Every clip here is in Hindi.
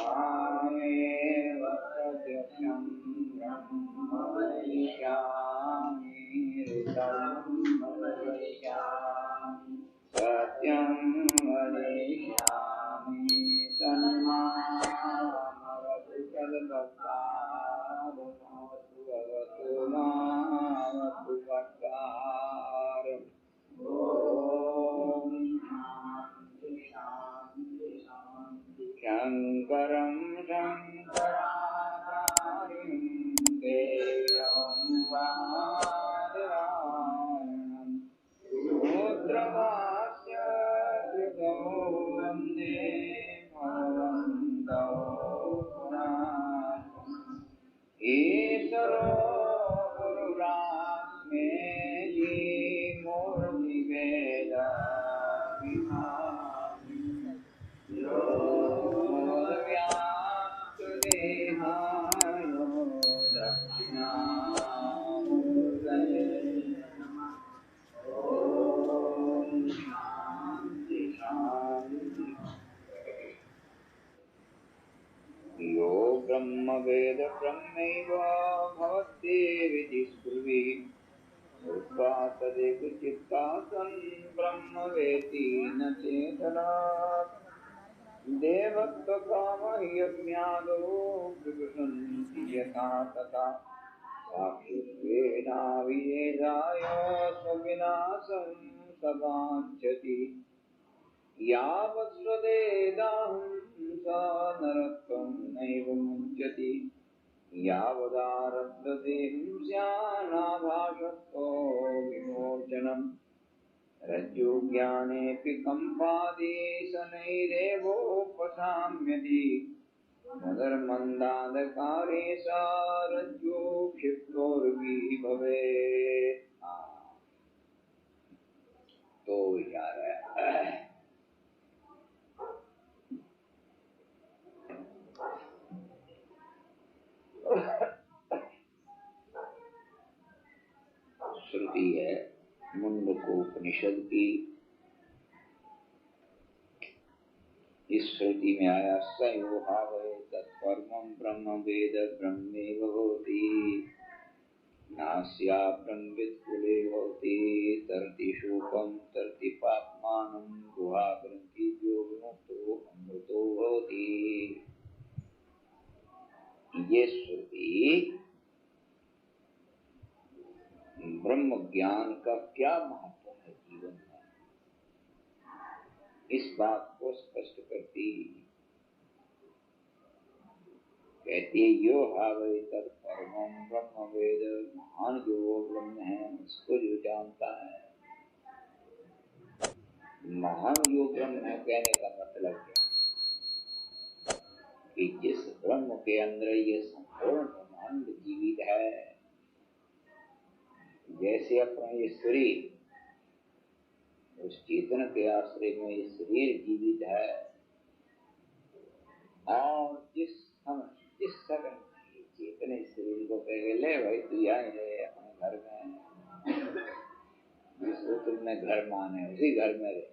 मामेव प्रत्यक्षं ब्रह्म वदिष्यामि ऋतं वदिष्यामि सत्यं वदिष्यामि तन्मामवतु तद्भक्तारमवतु भवतु मामवतु भक्तारम्। ॐ शान्ति शान्ति शान्ति। शङ्करं शङ्कराचार्यं केशवं बादरायणं सूत्रभाष्य कृतौ वन्दे भगवन्तौ पुनः। ईश्वरो गुरुरात्मेति मूर्तिभेदविभागि व्याप्तदेहाय दक्षिणामूर्तये नमः। ॐ शान्ति शान्ति। यो ब्रह्मवेद ब्रह्मैव भवत्येवेति स्पृहि श्रुत्वा तदेव चित्ता सन् ब्रह्मवेति न चेतनात्। देवत्वकामयज्ञादो विवसन्ति यथा तथा साक्षित्वेनाविधेयाय स्वविनाशं सवाञ्छति। यावत् स्वदेदाहं सा नरत्वं नैव मुञ्चति। यावदारब्धते हिंस्यानाभासत्वो विमोचनम्। रज्जुज्ञानेऽपि कम्पादि शनैरेवोपशाम्यति। मदर्मन्दान्धकारे सा रज्जु क्षिप्तोर्विभवेत्। तो विचार है श्रुति है मुंडकोपनिषद की। इस श्रुति में आया सयो हावै तत्परमं ब्रह्म वेद ब्रह्मेव होति। नास्या ब्रह्मवित्कुले होति। तरति शोकं तरति पाप्मानं गुहा ग्रन्थिभ्यो विमुक्तो अमृतो होति। ये श्रुति ब्रह्म ज्ञान का क्या महत्व है जीवन में, इस बात को स्पष्ट करती। कहती है यो हावै तत्परमं ब्रह्म वेद, महान जो ब्रह्म है उसको जो जानता है। महान जो ब्रह्म है कहने का मतलब क्या कि जिस ब्रह्म के अंदर ये संपूर्ण ब्रह्मांड जीवित है। जैसे अपना ये शरीर, उस चेतन के आश्रय में ये शरीर जीवित है, और जिस समय चेतन इस शरीर को कह ले भाई तू यहाँ रहे अपने घर में, जिसको तुमने घर माने उसी घर में रहे,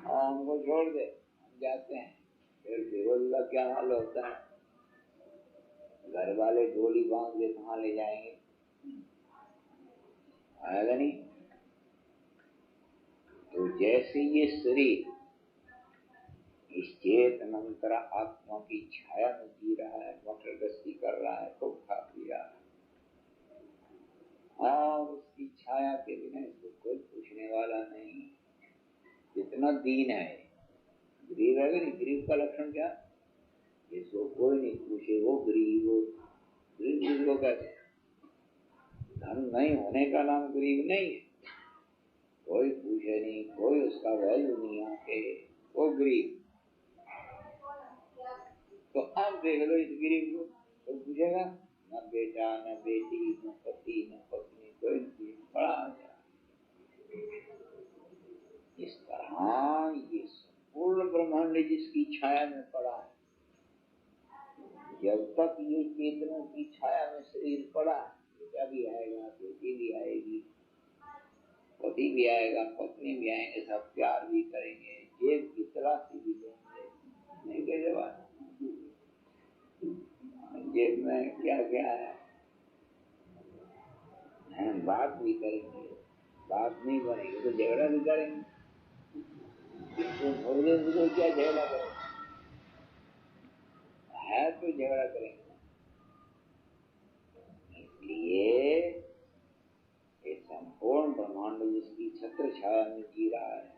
और हमको छोड़ दे हम जाते हैं। फिर बेरोजगार क्या हाल होता है, घर वाले डोली बांध के कहाँ ले जाएंगे, आएगा नहीं। तो जैसे ये शरीर इस चेतन अंतरा आत्मा की छाया में जी रहा है, मोटर गश्ती कर रहा है, खूब खा पी रहा है, और उसकी छाया के बिना इसको कोई पूछने वाला नहीं। जितना दीन है, गरीब है नहीं, गरीब का लक्षण क्या, इसको कोई नहीं पूछे वो गरीब। गरीब जिसको कहते हैं, धन नहीं होने का नाम गरीब नहीं है। कोई पूछे नहीं, कोई उसका वैल्यू नहीं आके, वो गरीब। तो आप देख लो इस गरीब को, कोई पूछेगा न बेटा न बेटी न पति न पत्नी, कोई नहीं, बड़ा आ जाए। इस तरह ये संपूर्ण ब्रह्मांड जिसकी छाया में पड़ा है, जब तक ये चेतनों की छाया में शरीर पड़ा है, बेटा भी आएगा, बेटी भी आएगी, पति भी आएगा, पत्नी भी आएंगे, सब प्यार भी करेंगे, जेब की तलाशी भी लेंगे, नहीं कैसे बात, जेब में क्या क्या है, बात भी करेंगे, बात नहीं बनेगी तो झगड़ा भी करेंगे, तो मुर्गे को क्या झगड़ा करेंगे, है तो झगड़ा करेंगे। इसलिए ये संपूर्ण ब्रह्मांड जिसकी छत्र छाया में जी रहा है,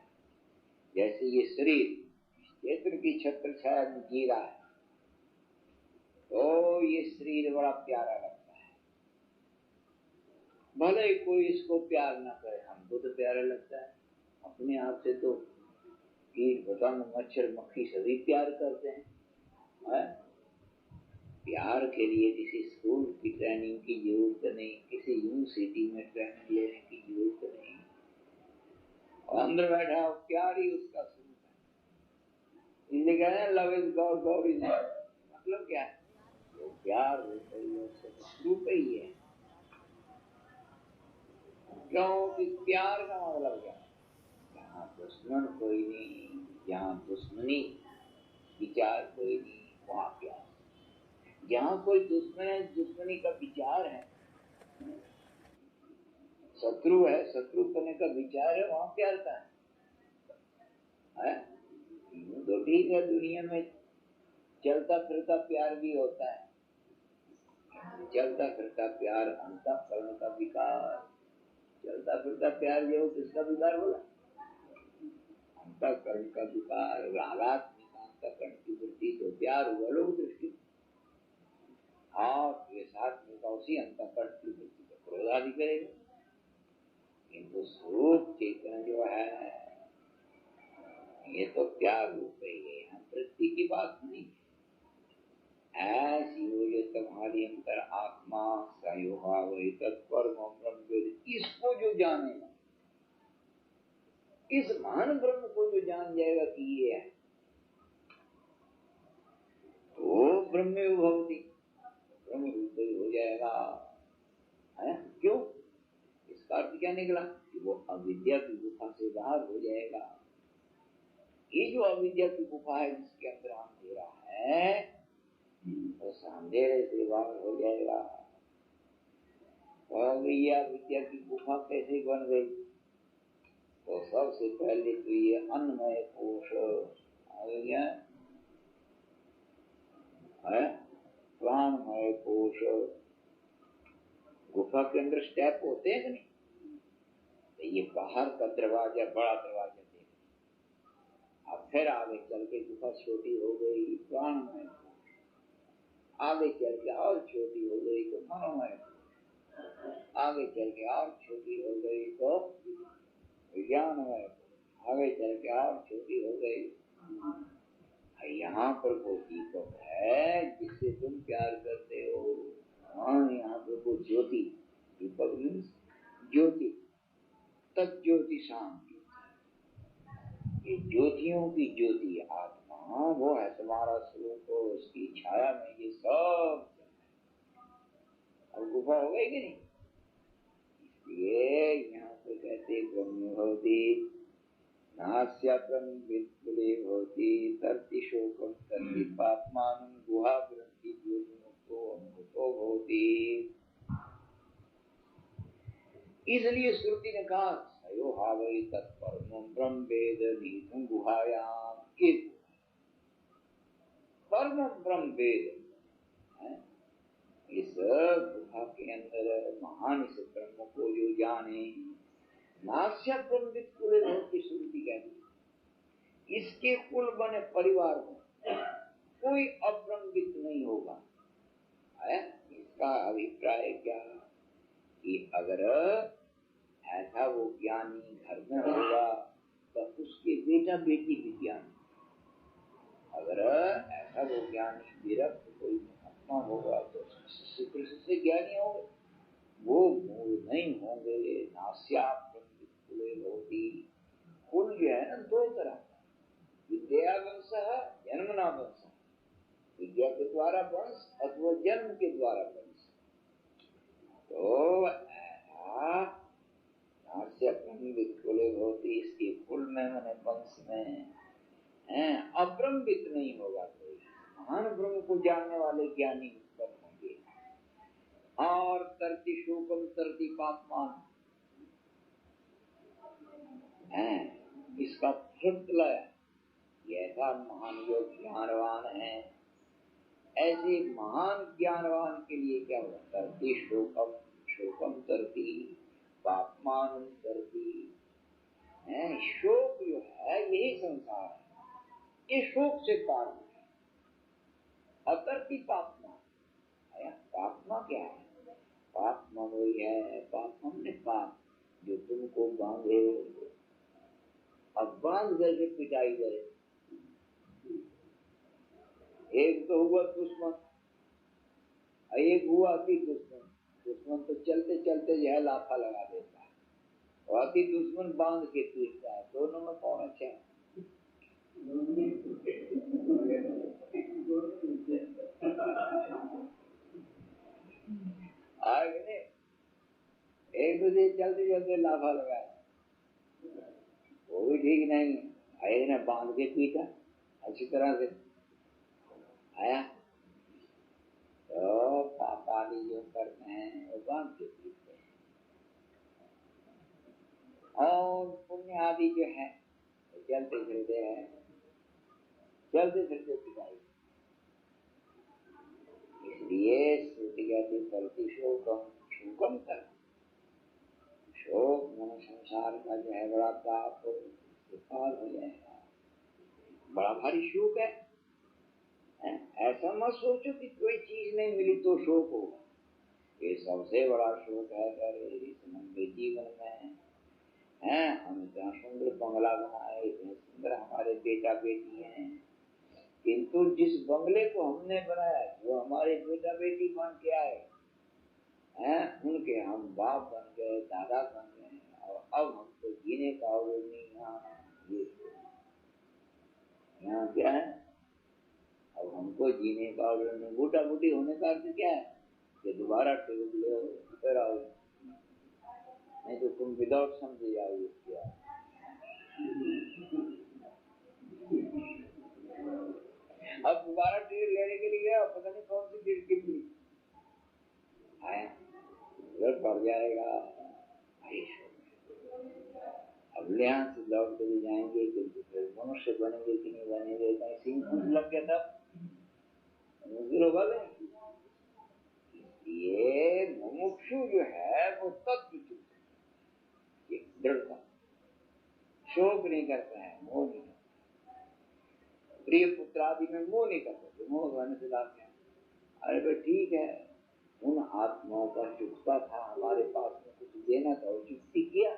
जैसे ये शरीर क्षेत्र की छत्र छाया में जी रहा है, तो ये शरीर बड़ा प्यारा लगता है। भले ही कोई इसको प्यार ना करे, हमको तो प्यारा लगता है। अपने आप से तो कीट पतंग मच्छर मक्खी सभी प्यार करते हैं, है? प्यार के लिए किसी स्कूल की ट्रेनिंग की जरूरत नहीं, किसी यूनिवर्सिटी में ट्रेनिंग लेने की जरूरत नहीं, और अंदर बैठा हो प्यार ही उसका स्वरूप है। इसलिए कहते हैं love is God, God is love. मतलब क्या है? तो प्यार स्वरूप ही है। क्योंकि प्यार का मतलब क्या है? जहाँ दुश्मन कोई नहीं, जहाँ दुश्मनी विचार कोई नहीं, वहाँ प्यार। जहाँ कोई दुश्मन है, दुश्मनी का विचार है, शत्रु है, शत्रु करने का विचार है, वहाँ प्यार का है? तो ठीक है, दुनिया में चलता फिरता प्यार भी होता है, चलता फिरता प्यार अंतःकरण का विकार। चलता फिरता प्यार जो किसका विकार बोला? अंतःकरण का विकार। रागात्मिक अंतःकरण की वृत्ति तो प्यार हुआ लोग दृष्टि, हाँ ये साथ में उसी अंतःकरण की वृत्ति को क्रोध आदि करेगा। किंतु स्वरूप चेतन जो है ये तो प्यार रूप है, यहाँ वृत्ति की बात नहीं। ऐसी हो जो तुम्हारी अंतर आत्मा इसको जो जानेगा, इस महान ब्रह्म को जो जान जाएगा कि ये है, तो ब्रह्मे भवति, ब्रह्म रूप हो जाएगा। है क्यों? इसका अर्थ क्या निकला कि वो अविद्या की गुफा से बाहर हो जाएगा। ये जो अविद्या की गुफा है जिसके अंदर अंधेरा है, उस अंधेरे से बाहर हो जाएगा। और ये अविद्या की गुफा कैसे बन गई? तो सबसे पहले तो ये अन्नमय कोश आ गया है, प्राणमय कोश। गुफा के अंदर स्टेप होते हैं कि नहीं? तो ये बाहर का दरवाजा, बड़ा दरवाजा देख, अब फिर आगे चल के गुफा छोटी हो गई, प्राणमय, आगे चल के और छोटी हो गई तो मनोमय, आगे चल के और छोटी हो गई तो विज्ञानमय, आगे चल के और छोटी हो गई। यहाँ पर वो दीपक है जिससे तुम प्यार करते हो। हाँ, यहाँ पर वो ज्योति, दीपक मीन्स ज्योति, तब ज्योति शांति, ये ज्योतियों की ज्योति आत्मा वो है तुम्हारा स्वरूप, उसकी छाया में ये सब। अब गुफा हो गई कि नहीं? इसलिए यहाँ पे कहते ब्रह्म भवति नास्यात्रं विद्युले भवति तर्ति शोकं तर्ति पाप्मानं गुहा ग्रंथि ज्योतिमुक्तो अमृतो भवति। इसलिए श्रुति ने कहा सयो हावै तत्परमं ब्रह्म वेद नीतं गुहायाम। परम ब्रह्म वेद है, इस गुफा के अंदर महान इस ब्रह्म को जो जाने, नास्या ब्रह्मविद कुले भवति श्रुति कहती, इसके कुल बने परिवार में कोई अब्रह्मविद नहीं होगा। है? इसका अभिप्राय क्या कि अगर ऐसा वो ज्ञानी घर में होगा तो उसके बेटा बेटी भी ज्ञानी, अगर ऐसा वो ज्ञानी विरक्त कोई महात्मा होगा तो शिष्य ज्ञानी होंगे, वो मूल नहीं होंगे। नास्या ब्रह्मविद होती। कुल जो है ना दो तरह, विद्या वंश, जन्मना वंश, विद्या के द्वारा वंश अथवा जन्म के द्वारा वंश। तो नास्या ब्रह्मविद कुले होती, इसके कुल में मैंने वंश में अभ्रमित नहीं होगा कोई। महान ब्रह्म को जानने वाले ज्ञानी उत्पन्न होंगे। और तरति शोकम तरति पापमान, इसका फल लाया। ऐसा महान योग ज्ञानवान है, ऐसे महान ज्ञानवान के लिए क्या हुआ? तरति शोकम, शोकम तरति पापमान तरति। शोक जो है यही संसार है, ये शोक से पार है। अतर्ति पापमा, पापमा क्या है? पापमा वही है, पापमा ने पाप जो तुमको बांधे। अब बांध करके पिटाई करे। एक तो हुआ दुश्मन, एक हुआ अति दुश्मन। दुश्मन तो चलते चलते जो है लाफा लगा देता है, और अति दुश्मन बांध के पीटता है। दोनों में कौन अच्छा है? आगे एक दूसरे चलते चलते लाफा लगाया, वो भी ठीक नहीं। एक ने बांध के पीटा अच्छी तरह से आया, तो पापाली जो करते हैं वो बांध के पीटते हैं। और पुण्य आदि जो है चलते फिरते हैं, चलते फिरते पिटाई। इसलिए श्रुति कहती करती शोकम, शोकम कर। शोक मन संसार का जो है बड़ा पाप पार हो जाएगा। बड़ा भारी शोक है। ऐसा मत सोचो कि कोई चीज नहीं मिली तो शोक होगा। ये सबसे बड़ा शोक है। अरे इस लंबे जीवन में हम इतना सुंदर बंगला बनाए, इतने सुंदर हमारे बेटा बेटी हैं, किंतु जिस बंगले को हमने बनाया वो हमारे बेटा बेटी बन के आए, उनके हम बाप बन गए, दादा बन गए, और अब हमको जीने का और नहीं। यहाँ क्या है? अब हमको जीने का और नहीं। बूटा बूटी होने का अर्थ क्या है? कि दोबारा टेबल ले फिर आओ, नहीं तो तुम विदाउट समझे जाओगे। क्या अब दोबारा टिकट लेने के लिए गया, पता नहीं कौन सी टिकट मिली, पड़ जाएगा। अब यहाँ से लौट के जाएंगे, किंतु फिर मनुष्य बनेंगे कि नहीं बनेंगे, कहीं सिंह लग गया था होगा। ये मुमुक्षु जो है वो तत्व दृढ़ता, शोक नहीं करता है, मोह नहीं करता। प्रिय पुत्र आदि में मोह नहीं करता, मोह होने से लाभ क्या? अरे भाई ठीक है, उन आत्माओं का चुकता था, हमारे पास में कुछ देना था, वो चुकती किया।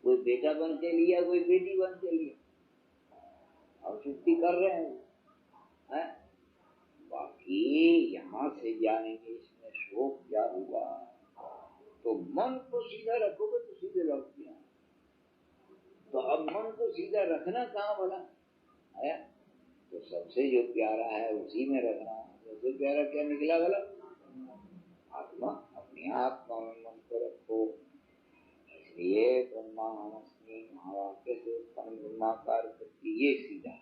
कोई बेटा बन के लिया, कोई बेटी बन के लिया, और चुकती कर रहे हैं। बाकी यहाँ से जानेंगे इसमें शोक क्या हुआ, तो मन को सीधा रखोगे तो सीधे लौट गया। तो अब मन को सीधा रखना कहाँ भला है? तो सबसे जो प्यारा है उसी में रखना। सबसे प्यारा क्या निकला भला? आत्मा। अपनी आत्मा में मन को रखो। इसलिए ब्रह्मा हमस्मि महावाक्य से उत्पन्न ब्रह्माकार वृत्ति, ये सीधा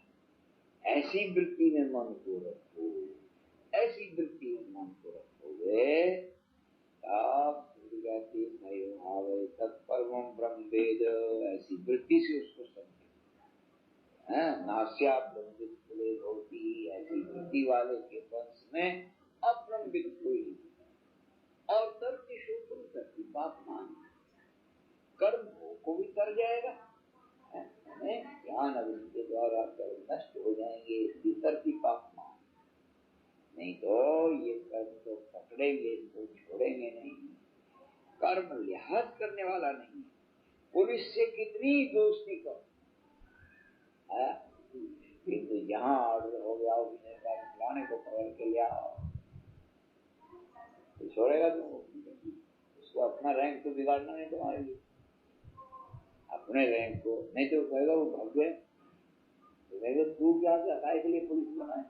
ऐसी वृत्ति में मन को रखो। ऐसी वृत्ति में मन को रखोगे तब तत्परमं ब्रह्म वेद, ऐसी वृत्ति से उसको समझे। नास्या ब्रह्मविद होती, ऐसी वृत्ति वाले के वंश में अब्रह्मविद कोई। और तरति शोकम तरति पापमान, कर्म को भी कर जाएगा। ज्ञान अग्नि के द्वारा कर्म नष्ट हो जाएंगे, इसकी तरति पापमान। नहीं तो ये कर्म तो पकड़ेंगे, इसको छोड़ेंगे नहीं। कर्म लिहाज करने वाला नहीं। पुलिस से कितनी दोस्ती करो, किंतु यहाँ ऑर्डर हो गया फलाने को पकड़ के ले आओ, तो छोड़ेगा तुम उसको? अपना रैंक तो बिगाड़ना नहीं तुम्हारे लिए, अपने रैंक को। नहीं तो कहेगा वो भाग गए, तो कहेगा तू क्या हटाए के लिए पुलिस बनाए?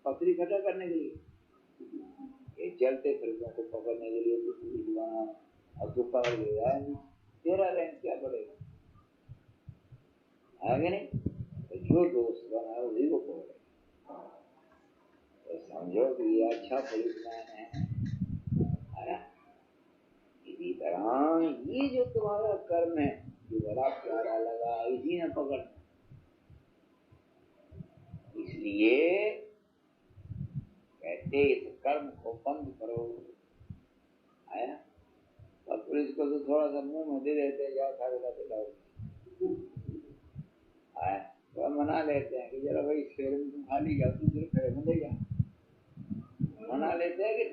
पथरी इकट्ठा करने के लिए? ये चलते फिरतों को पकड़ने के लिए तो पुलिस बना, और तू पकड़ गया, तेरा रैंक क्या बढ़ेगा? आगे नहीं तो जो दोस्त बना है उसी को पकड़े। तो समझो कि ये अच्छा पुलिसमैन है। इसी तरह ये जो तुम्हारा कर्म है जो बड़ा प्यारा लगा इसी ने पकड़ना, इसलिए कहते इस कर्म को बंद करो। आया और पुलिस को तो थोड़ा सा मुंह में दे देते जाओ सारे का दिलाओ, आया तो मना लेते हैं कि जरा भाई इस फेरे में तुम खाली जाओ, दूसरे फेरे में ले जाओ, मना लेते हैं कि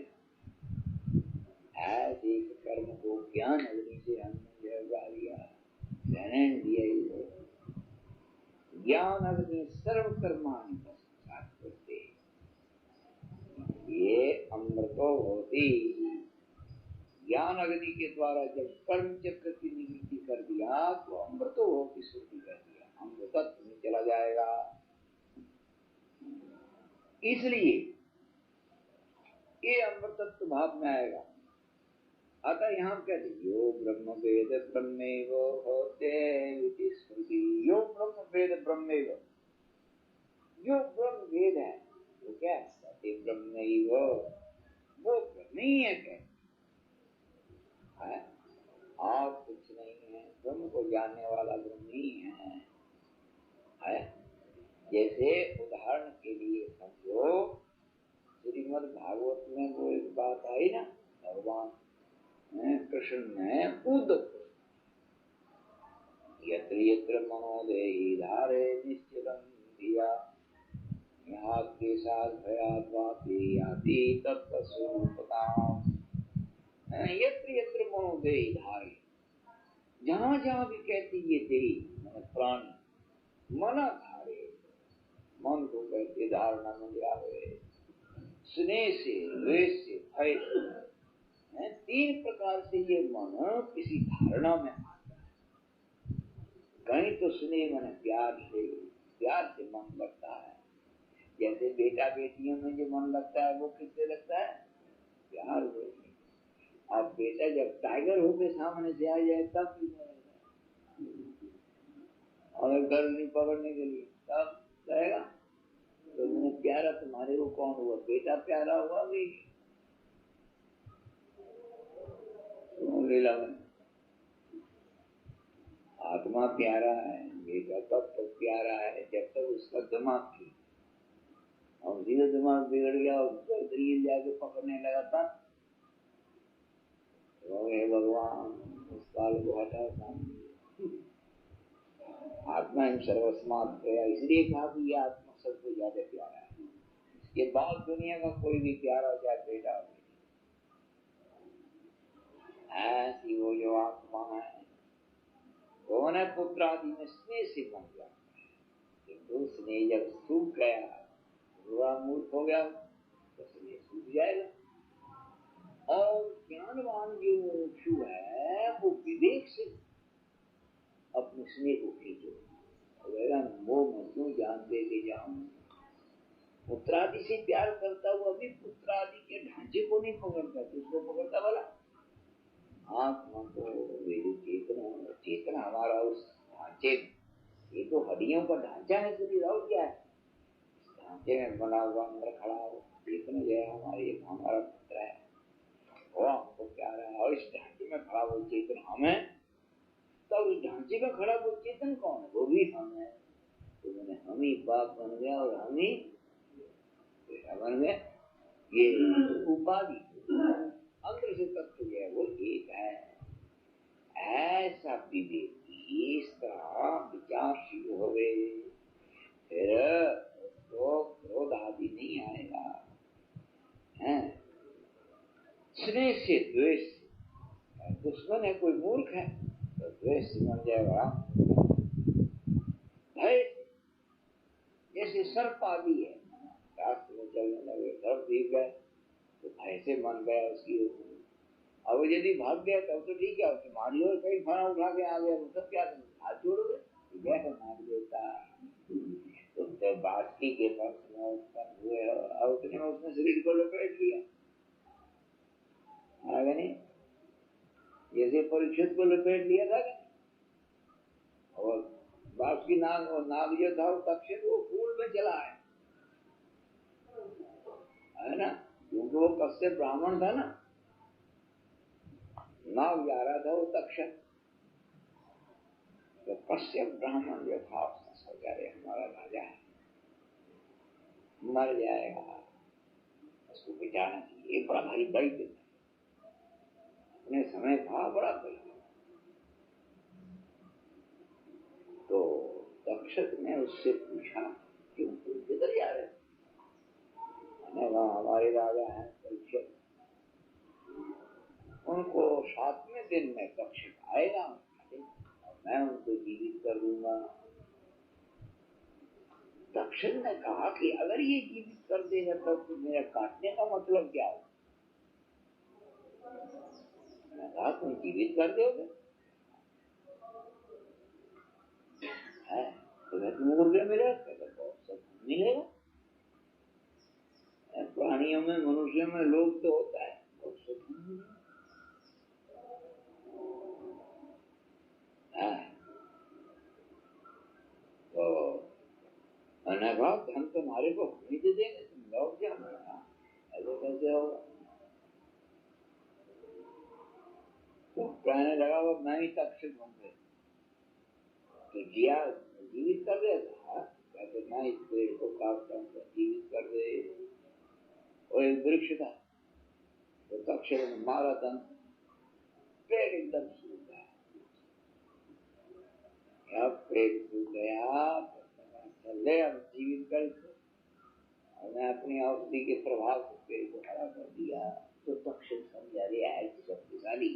ऐसे कर्म को ज्ञान अग्नि से हमने जगा दिया, सहन दिया। ज्ञान अग्नि सर्व कर्माणि पश्चात करते, ये अमृतो होती। ज्ञान अग्नि के द्वारा जब कर्म चक्र की निवृत्ति कर दिया तो अमृतो होती शुद्धि कर दिया, अमृतत्व में चला जाएगा। इसलिए ये अमृतत्व भाव में आएगा। अतः यहाँ कहते यो ब्रह्म वेद ब्रह्मेव होते इति स्मृति। यो ब्रह्म वेद ब्रह्मेव, जो ब्रह्म वेद है वो क्या है? ब्रह्मैव, वो ब्रह्म ही है। और कुछ नहीं है, ब्रह्म को जानने वाला ब्रह्म ही है। जैसे उदाहरण के लिए समझो, श्रीमद् भागवत में वो एक बात आई ना, भगवान कृष्ण ने उद्धव यत्र यत्र मनोदेहि धारे निश्चितं धिया यहाँ के साथ भयात् वापि याति तत्स्वरूपताम्। यत्र यत्र मनोदेहि धारे, जहाँ जहाँ भी कहती ये देही प्राण मना धारे, मन को कहते धारणा में लिया हुए, स्नेह से, द्वेष से, भय से, तीन प्रकार से ये मन किसी धारणा में आता है। कहीं तो स्नेह मन प्यार से मन लगता है, जैसे बेटा बेटियों में जो मन लगता है वो किससे लगता है? प्यार से। अब बेटा जब टाइगर होके सामने से आ जाए तब अगर घर नहीं पकड़ने के लिए तब कहेगा तो मैंने प्यारा तुम्हारे को कौन हुआ? बेटा प्यारा हुआ भी लीला में आत्मा प्यारा है, बेटा तब तक प्यारा है जब तक उसका दिमाग ठीक, और उसी का दिमाग बिगड़ गया और जाके पकड़ने लगा था तो हे भगवान उस काल को हटा सामने। आत्मा इन सर्वस्मात् प्रिया, इसलिए कहा कि ये आत्मा सबसे ज्यादा प्यारा है। ये बाद दुनिया का कोई भी प्यारा हो चाहे बेटा हो, ऐसी वो जो आत्मा है वो न पुत्र आदि में स्नेह से बन गया, किंतु स्नेह जब सूख गया, बुरा मूर्ख हो गया तो स्नेह सूख जाएगा। और ज्ञानवान जो मुमुक्षु है वो विवेक से अपने स्नेह को खींचो, वो मैं क्यों जान दे जाऊं। पुत्रादि से प्यार करता हुआ भी पुत्रादि के ढांचे को नहीं पकड़ता, किसको पकड़ता वाला? आत्मा को। चेतना हमारा उस ढांचे में, ये तो हड्डियों का ढांचा है शरीर, और क्या है? ढांचे में बना हुआ अंदर खड़ा हो चेतना जो है हमारा पुत्र है, वो हमको प्यारा है। और इस ढांचे में खड़ा वो चेतन हम है, तो उस ढांचे में खड़ा वो चेतन कौन है? वो भी हम है। तो मैंने हम ही बाप बन गया और हम ही बेटा बन गया। ये उपाधि अंदर से तत्व जो है वो एक है। ऐसा विवेकी इस तरह विचारशील हो गए, फिर तो क्रोध आदि नहीं आएगा। स्नेह से द्वेष से, दुश्मन है कोई मूर्ख है तो द्वेष से बन जाएगा। भय जैसे सर्प आदि है, रास्ते में चलने लगे सर्प दिख गए तो भय से मन गया उसकी। अब यदि भाग गया तब तो ठीक है, तुम्हारी और कहीं खाना उठा के आ गया तो सब क्या हाथ जोड़ोगे? मार देता तुम तो बास्की के पास हुए हो, और उसने शरीर को लपेट लिया, आगे नहीं जैसे परीक्षित को लपेट लिया था। और बासुकी नाग, और नाग जो था वो तक्षक वो फूल में चला है ना, क्योंकि वो कश्यप ब्राह्मण था ना, नाग जा रहा था वो तक्षक। तो कश्यप ब्राह्मण जो था उसने सोचा रे हमारा राजा है, मर जाएगा, उसको बचाना चाहिए, बड़ा भारी बड़ी दिन अपने समय था, बड़ा बड़ी। तो तक्षक ने उससे पूछा कि तुम किधर जा रहे? हमारे राजा हैं परीक्षित, उनको 7वें दिन में तक्षक आएगा, मैं उनको जीवित कर दूंगा। तक्षक ने कहा कि अगर ये जीवित कर देगा तब तो मेरा काटने का मतलब क्या होगा? मैंने कहा तुम जीवित कर दोगे तो मुर्गे मिलेगा, बहुत सब मिलेगा। प्राणियों में, मनुष्यों में लोभ तो होता है, बहुत सब मिलेगा। तो मैंने कहा धन तुम्हारे को नहीं दे देंगे, तुम लौट जाओ, ऐसे कैसे होगा? तो कहने लगा वो मैं ही तक्षक होंगे तो जिया जीवित कर दे था, कहते मैं इस पेड़ को काटता हूँ जीवित कर दे। और एक वृक्ष था तो तक्षक ने मारा था, पेड़ एकदम सूख गया। अब पेड़ सूख गया चले, अब जीवित कर, और मैं अपनी औषधि के प्रभाव से पेड़ को हरा कर दिया। तो तक्षक समझा रही है शक्तिशाली।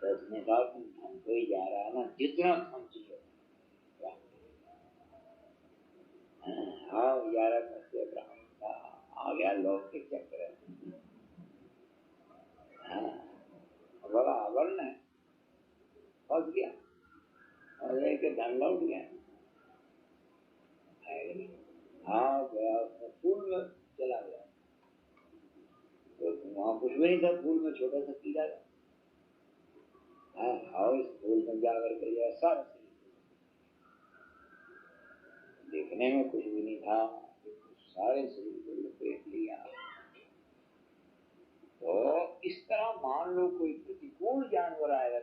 तो उसने कहा तुम धन को ही जा रहा है ना, जितना धन चाहिए हाँ 11 वर्षीय ब्राह्मण का आ गया लोक के चक्र, बड़ा आवरण है, फंस गया और लेके धन लौट गया। हाँ गया उसने फूल में चला गया, तो वहां कुछ भी नहीं था, फूल में छोटा सा कीड़ा था। हाँ इस फूल में जाकर के ऐसा देखने में कुछ भी नहीं था, सारे शरीर को लपेट लिया। तो इस तरह मान लो कोई प्रतिकूल जानवर आएगा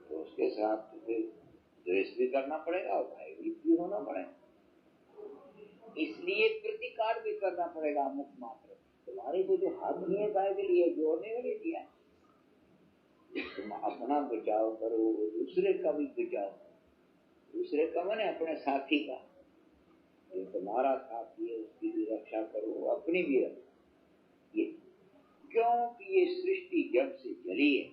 तो उसके साथ तो फिर द्वेष भी करना पड़ेगा और भयभीत भी होना पड़ेगा, इसलिए प्रतिकार भी करना पड़ेगा। मुक्त मात्र तुम्हारे को जो हाथ नहीं है काय के लिए जोड़ने के लिए दिया, तुम अपना बचाव करो, दूसरे का भी बचाव करो। दूसरे का मैंने अपने साथी का, जो तुम्हारा साथी है उसकी भी रक्षा करो, अपनी भी रक्षा। ये क्योंकि ये सृष्टि जब से चली है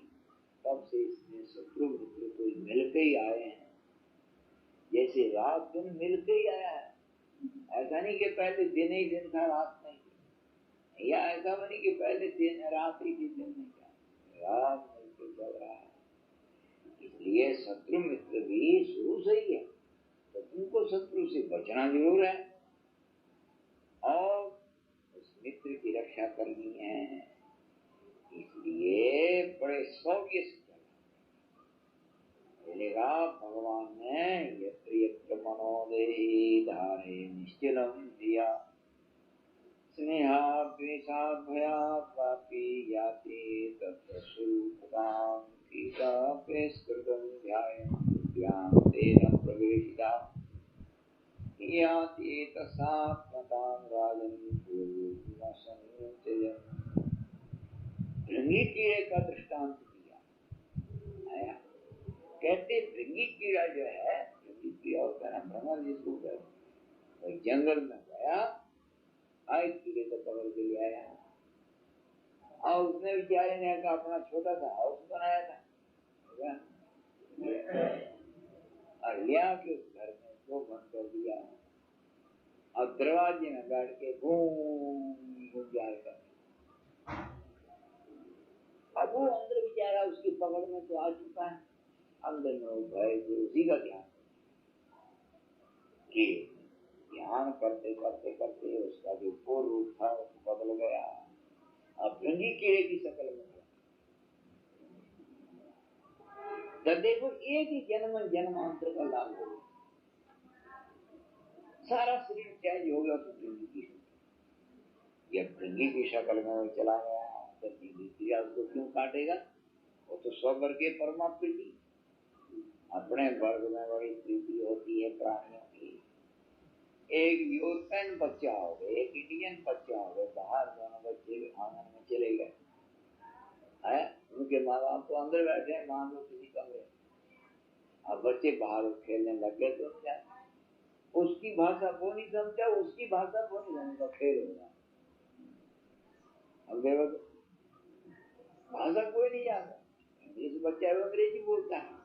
तब से इसमें शत्रु मित्र कोई मिलकर ही आए हैं, जैसे रात दिन मिलकर ही आया है। ऐसा नहीं कि पहले दिन ही दिन था रात नहीं, या ऐसा नहीं कि पहले दिन रात ही दिन नहीं था, रात मिलकर चल रहा है। इसलिए शत्रु मित्र भी शुरू से ही है, तो तुमको शत्रु से बचना जरूर है और उस मित्र की रक्षा करनी है। इसलिए बड़े शौर्य से चलेगा। भगवान ने यत्र यत्र मनोदेहि धारे निश्चलम दिया, स्नेहाद्वेषाद् भयात् वापि याति तत्र स्वरूपतां कीटापेस्कृतं ध्यायन् तेन प्रवेशिता याति तस्सात्मतां राजन् पूर्वसंचयन्। भृंगी कीड़े का दृष्टांत दिया, कहते भृंगी कीड़ा जो है, भृंगी कीड़ा होता है ना भ्रमर जिसको कहते, जंगल में गया, आए कीड़े को पकड़ के ले आया, और उसने बेचारे ने अपना छोटा सा हाउस बनाया था और लिया के उस घर में उसको बंद कर दिया और दरवाजे में बैठ के घूम जाए कर। अब वो अंदर बेचारा उसकी पकड़ में तो आ चुका है, अंदर में वो भय उसी का ध्यान कि ध्यान करते करते करते उसका जो पूर्व रूप था वो बदल गया, अब भृंगी कीड़े की शक्ल में एक ही जन्म जन्मांतर का लाभ हो गया, सारा शरीर चेंज हो गया। तो जब भृंगी की शक्ल में वो चला गया तो क्रिया उसको क्यों काटेगा? वो तो स्ववर्गीय परमात्मा प्रीति, अपने वर्ग में बड़ी प्रीति होती है प्राणियों की। एक यूरोपियन बच्चा हो गया, एक इंडियन बच्चा हो गया, बाहर दोनों बच्चे आंगन में चले गए है, उनके माँ बाप तो अंदर बैठे हैं, मान लो किसी कमरे, अब बच्चे बाहर खेलने लग गए तो क्या, उसकी भाषा वो नहीं समझा, उसकी भाषा वो नहीं समझा, खेल होगा। अब देखो भाषा कोई नहीं जानता, इंग्लिश बच्चा है अंग्रेजी बोलता है,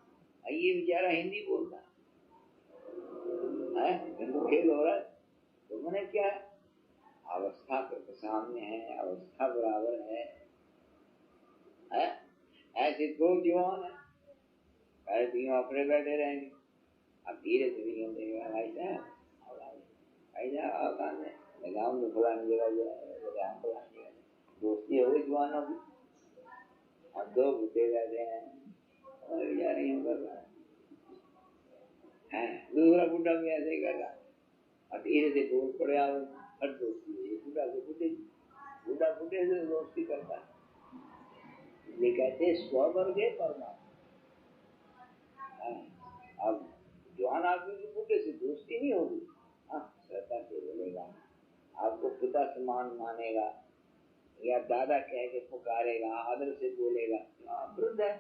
ये बेचारा हिंदी बोलता है, इनको खेल हो रहा है। तो मैंने क्या अवस्था के सामने है, अवस्था बराबर है? ऐसे दो जवान है, तीनों अपने बैठे रहेंगे, अब धीरे धीरे देगा गाँव में फलानी जगह दोस्ती हो गई जवानों की। अब दो बुढ़े रहते हैं और जा रही हूँ कर रहा है, दूसरा बुढ़ा भी ऐसे ही कर रहा है, और धीरे से दूर पड़े आओ, हर दोस्ती है बुढ़ा से बुढ़े, बुढ़ा बुढ़े से दोस्ती करता है। ये कहते स्ववर्गीय परमात्मा। अब जवान आदमी की बुढ़े से दोस्ती नहीं होगी, श्रद्धा से बोलेगा, आपको पिता समान मानेगा, या दादा कह के पुकारेगा, आदर से बोलेगा, वृद्ध है।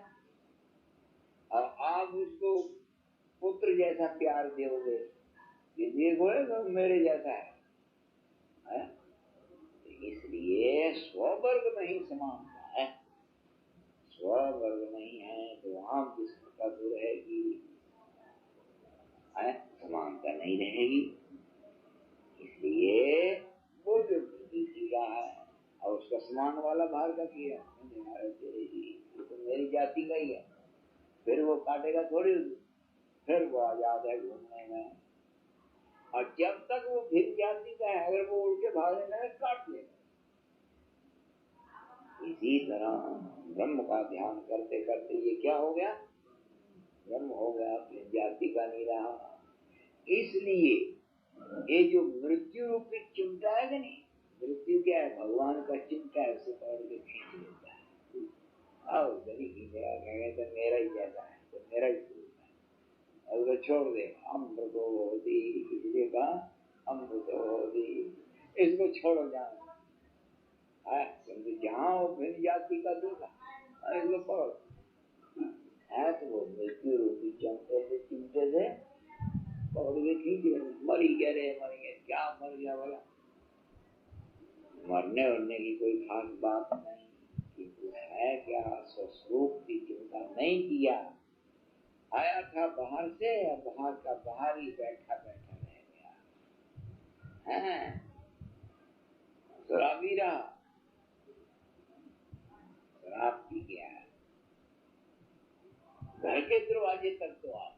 और आप उसको पुत्र जैसा प्यार दोगे, ये बोलेगा मेरे जैसा है? इसलिए स्ववर्ग में ही समानता है, स्ववर्ग नहीं है तो वहां किसका तो रहेगी, समानता नहीं रहेगी। इसलिए वो जो किया है और उसका समान वाला बाहर का किया, तो मेरी जाति का ही है, फिर वो काटेगा थोड़ी, फिर वो आजाद है घूमने में। और जब तक वो भिन्न जाति का है, अगर वो उड़ के भागने लगे काट लेगा। इसी तरह ब्रह्म का ध्यान करते करते ये क्या हो गया, ब्रह्म हो गया, अपनी जाति का नहीं रहा। इसलिए ये जो मृत्यु रूपी चिमटा है कि नहीं, मृत्यु क्या है, भगवान का चिमटा है, उसे पकड़ के खींच लेता है, आओ गली खींचेगा, कहेंगे तो मेरा ही जैसा है, तो मेरा ही स्वरूप है, और उसको छोड़ दे, अमृतो होती, इसलिए कहा अमृतो होती, इसको छोड़ो जाओ, जहाँ वो भिन्न जाति का दूसरा, इसको पकड़ो है, तो वो मृत्यु रूपी चिमटे से पकड़ के खींच रहे, मरी गया रे, मर गया, क्या मर गया बोला, मरने उड़ने की कोई खास बात नहीं, कि है क्या, स्वरूप की चिंता नहीं किया, आया था बाहर से, बाहर का बाहर ही बैठा बैठा रह गया है, शराबी रहा, शराब पी गया, घर के दरवाजे तक तो आ,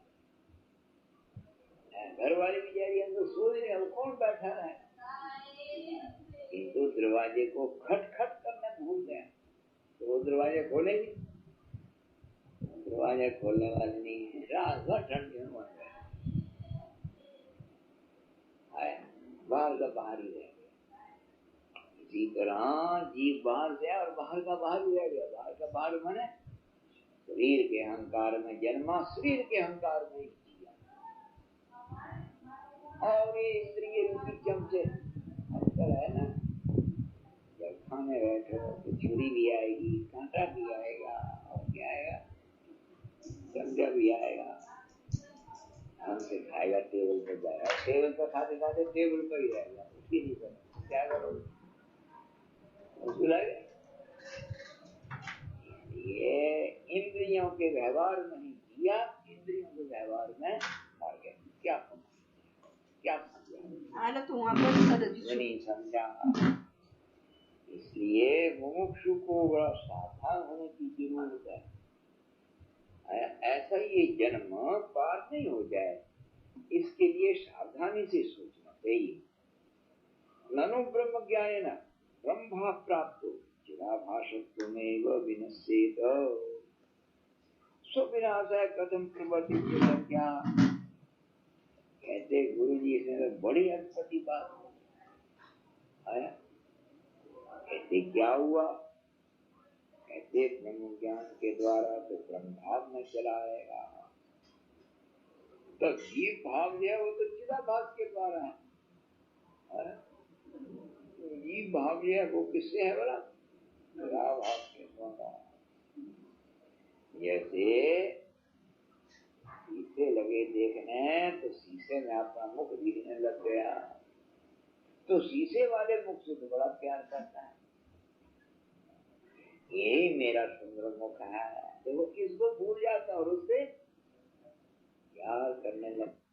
घर वाले बेचारी अंदर सो रहे हैं, कौन बैठा है, किंतु दरवाजे को खटखट करना भूल गए, तो वो दरवाजे खोलेंगे, दरवाजा खोलने वाले नहीं है, रात भर ठंड में मर गए, बाहर का बाहर ही रह गया। इसी तरह जीव बाहर से और बाहर का बाहर ही रह गया, बाहर का बाहर माने शरीर के अहंकार में जन्मा, शरीर के अहंकार में जिया, और ये इंद्रिय रूपी चमचे अंतर है ना, जब खाने बैठे हो तो छुरी भी आएगी, कांटा भी आएगा, और क्या आएगा, चमचा भी आएगा, हमसे खाएगा, टेबल पर जाएगा, टेबल पर खाते खाते टेबल पर ही रहेगा, उसकी नहीं करो, क्या करोगे, उसको लगेगा। ये इंद्रियों के व्यवहार में ही जिया, इंद्रियों के व्यवहार में मर गया, क्या क्या नहीं समझा। इसलिए मुमुक्षु को बड़ा सावधान होने की जरूरत है, ऐसा ये जन्म पार नहीं हो जाए, इसके लिए सावधानी से सोचना चाहिए। ननु ब्रह्म ज्ञानेन ब्रह्म प्राप्तो चिदाभासत्वमेव विनश्येत। सो विनाशाय कथम प्रवर्ति क्या कहते गुरु जी, इसमें तो बड़ी अद्भुत बात आया। कहते क्या हुआ? कहते ब्रह्म ज्ञान के द्वारा तो ब्रह्म भाव में चला आएगा। तो जीव भाव जो है वो तो चिदाभास के द्वारा है। जीव भाव जो है वो किससे है बोला? चिदाभास के द्वारा। जैसे शीशे लगे देखने, तो शीशे में अपना मुख दिखने लग गया, तो शीशे वाले मुख से तो बड़ा प्यार करता है, यही मेरा सुंदर मुख है, तो वो किसको भूल जाता और उससे प्यार करने लगता।